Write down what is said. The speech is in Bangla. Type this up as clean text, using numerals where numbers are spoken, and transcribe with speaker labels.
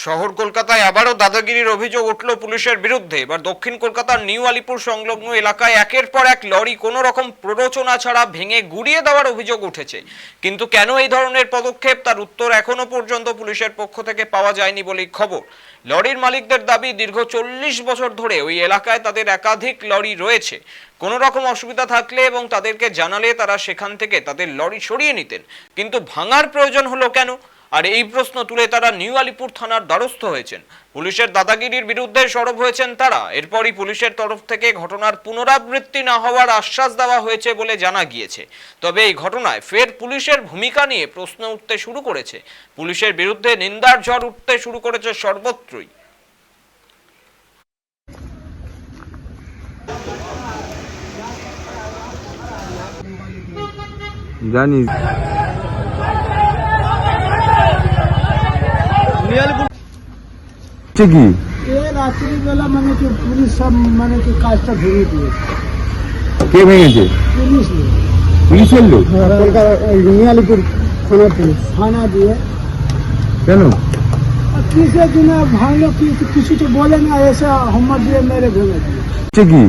Speaker 1: শহর কলকাতায় আবারও দাদাগিরির অভিযোগ উঠল পুলিশের বিরুদ্ধে। এবার দক্ষিণ কলকাতার নিউ আলিপুর সংলগ্ন এলাকায় একের পর এক লরি কোনো রকম প্ররোচনা ছাড়া ভেঙে গুড়িয়ে দেওয়ার অভিযোগ উঠেছে। কিন্তু কেন এই ধরনের পদক্ষেপ, তার উত্তর এখনো পর্যন্ত পুলিশের পক্ষ থেকে পাওয়া যায়নি বলেই খবর। লরির মালিকদের দাবি, দীর্ঘ 40 বছর ধরে ওই এলাকায় তাদের একাধিক লরি রয়েছে। কোনো রকম অসুবিধা থাকলে এবং তাদেরকে জানালে তারা সেখান থেকে তাদের লরি সরিয়ে নিতেন, কিন্তু ভাঙার প্রয়োজন হলো কেন? আর এই প্রশ্ন তুলে তারা নিউ আলিপুর থানার দ্বারস্থ হয়েছেন। পুলিশের দাদাগিরির বিরুদ্ধে সরব হয়েছেন তারা। এরপরই পুলিশের তরফ থেকে ঘটনার পুনরাবৃত্তি না হওয়ার আশ্বাস দেওয়া হয়েছে বলে জানা গিয়েছে। তবে এই ঘটনায় ফের পুলিশের ভূমিকা নিয়ে প্রশ্ন উঠতে শুরু করেছে। পুলিশের বিরুদ্ধে নিন্দার ঝড় উঠতে শুরু করেছে সর্বত্রই।
Speaker 2: জানি কি
Speaker 3: রাত্রিবেলা মানে কি পুলিশ সব মানে কি কাজটা ভেঙে দিয়েছে।
Speaker 2: কে ভেঙেছে?
Speaker 3: পুলিশ
Speaker 2: পুলিশের লোক?
Speaker 3: কলকাতা নিয়ালিপুর থানা পুলিশ থানা দিয়ে।
Speaker 2: কেন?
Speaker 3: কিসের জন্য ভাঙলো কিছু তো বলে না, এসে হোমওয়ার্ক দিয়ে মেরে ভেঙে দিয়েছে।
Speaker 2: কি